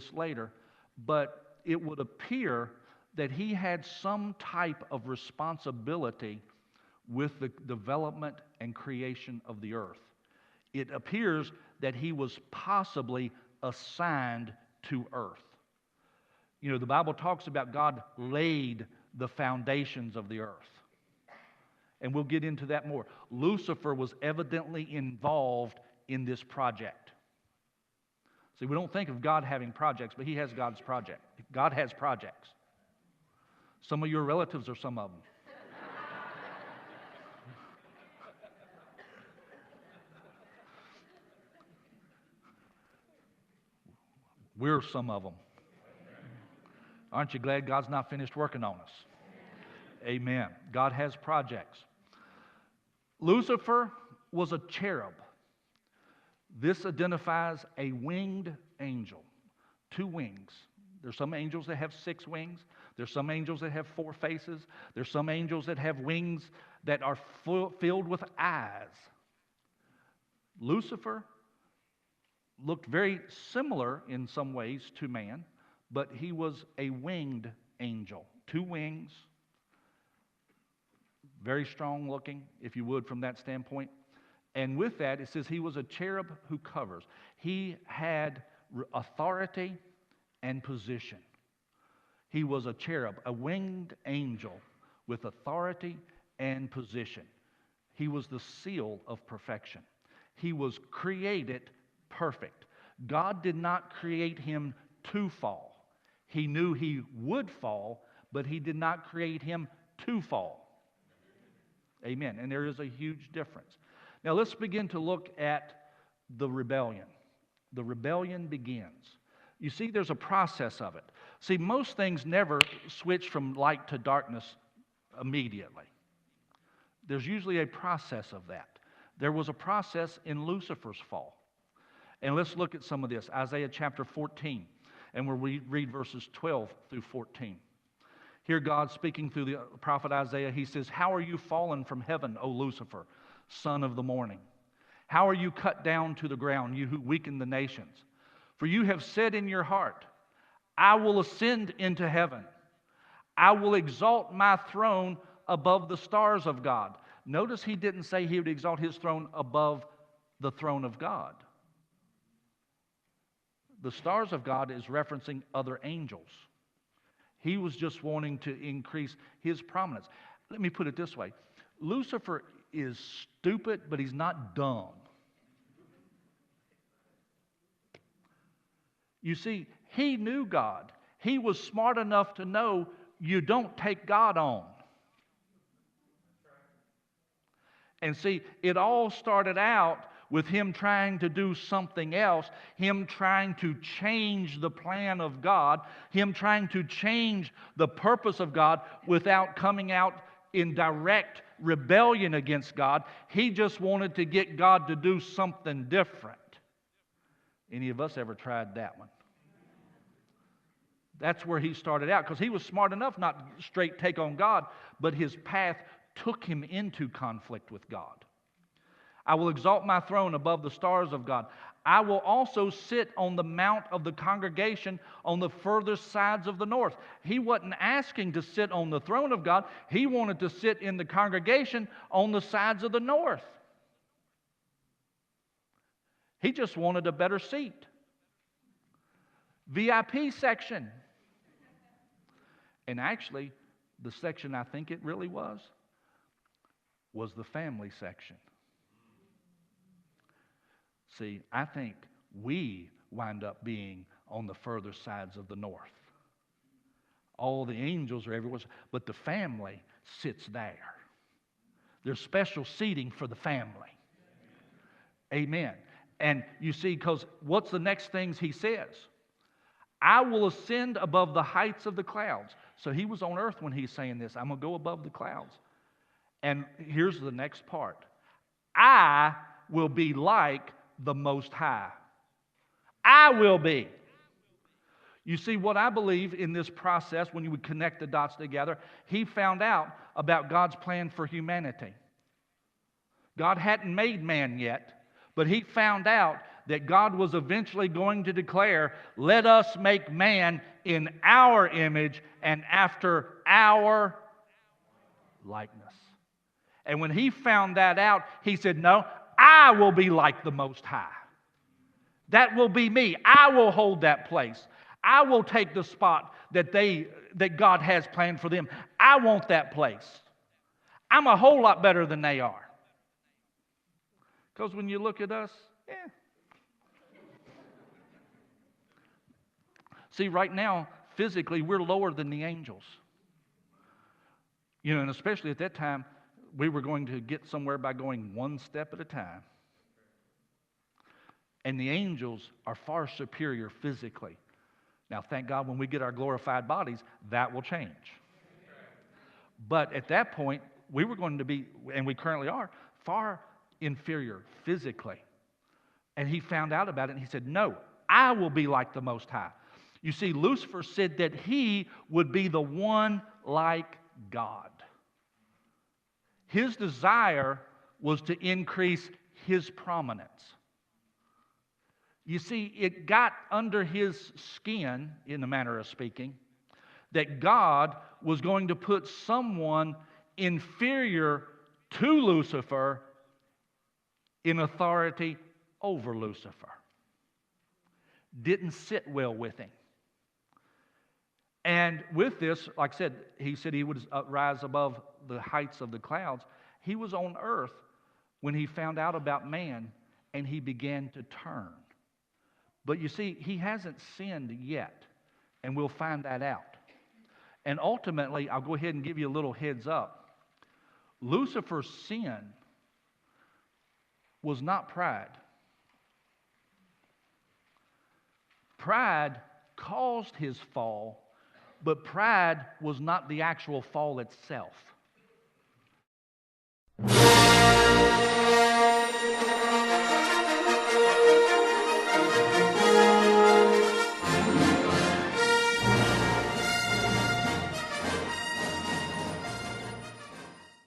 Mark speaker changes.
Speaker 1: this later, but it would appear that he had some type of responsibility with the development and creation of the earth. It appears that he was possibly assigned to earth. You know, the Bible talks about God laid the foundations of the earth. And we'll get into that more. Lucifer was evidently involved in this project. See, we don't think of God having projects, but he has God's project. God has projects. Some of your relatives are some of them. We're some of them. Aren't you glad God's not finished working on us? Amen. God has projects. Lucifer was a cherub. This identifies a winged angel. 2 wings. There's some angels that have 6 wings. There's some angels that have 4 faces. There's some angels that have wings that are filled with eyes. Lucifer looked very similar in some ways to man, but he was a winged angel. 2 wings. Very strong looking, if you would, from that standpoint. And with that, it says he was a cherub who covers. He had authority and position. He was a cherub, a winged angel with authority and position. He was the seal of perfection. He was created perfect. God did not create him to fall. He knew he would fall, but he did not create him to fall. Amen. And there is a huge difference. Now let's begin to look at the rebellion. The rebellion begins. You see, there's a process of it. See, most things never switch from light to darkness immediately. There's usually a process of that. There was a process in Lucifer's fall. And let's look at some of this. Isaiah chapter 14, and we'll read verses 12 through 14. Here God speaking through the prophet Isaiah, he says, "How are you fallen from heaven, O Lucifer, son of the morning? How are you cut down to the ground, you who weaken the nations? For you have said in your heart, I will ascend into heaven. I will exalt my throne above the stars of God." Notice he didn't say he would exalt his throne above the throne of God. The stars of God is referencing other angels. He was just wanting to increase his prominence. Let me put it this way. Lucifer is stupid, but he's not dumb. You see, he knew God. He was smart enough to know you don't take God on. And see, it all started out with him trying to do something else, him trying to change the plan of God, him trying to change the purpose of God without coming out in direct rebellion against God. He just wanted to get God to do something different. Any of us ever tried that one? That's where he started out, because he was smart enough not straight take on God, but his path took him into conflict with God. I will exalt my throne above the stars of God. I will also sit on the mount of the congregation on the further sides of the north. He wasn't asking to sit on the throne of God. He wanted to sit in the congregation on the sides of the north. He just wanted a better seat. VIP section. And actually, the section I think it really was the family section. See, I think we wind up being on the further sides of the north. All the angels are everywhere, but the family sits there. There's special seating for the family. Amen. And you see, because what's the next things he says? I will ascend above the heights of the clouds. So he was on earth when he's saying this. I'm going to go above the clouds. And here's the next part. I will be like the Most High. I will be. You see, what I believe in this process, when you would connect the dots together, he found out about God's plan for humanity. God hadn't made man yet, but he found out that God was eventually going to declare, let us make man in our image and after our likeness. And when he found that out, he said, no, I will be like the Most High. That will be me. I will hold that place. I will take the spot that God has planned for them. I want that place. I'm a whole lot better than they are. Because when you look at us, See, right now, physically, we're lower than the angels. And especially at that time, we were going to get somewhere by going one step at a time. And the angels are far superior physically. Now, thank God when we get our glorified bodies, that will change. But at that point, we were going to be, and we currently are, far inferior physically. And he found out about it and he said, no, I will be like the Most High. You see, Lucifer said that he would be the one like God. His desire was to increase his prominence. You see, it got under his skin, in the manner of speaking, that God was going to put someone inferior to Lucifer in authority over Lucifer. Didn't sit well with him. And with this, like I said, he said he would rise above the heights of the clouds. He was on earth when he found out about man and he began to turn. But you see, he hasn't sinned yet, and we'll find that out. And ultimately, I'll go ahead and give you a little heads up. Lucifer's sin was not pride. Pride caused his fall, but pride was not the actual fall itself.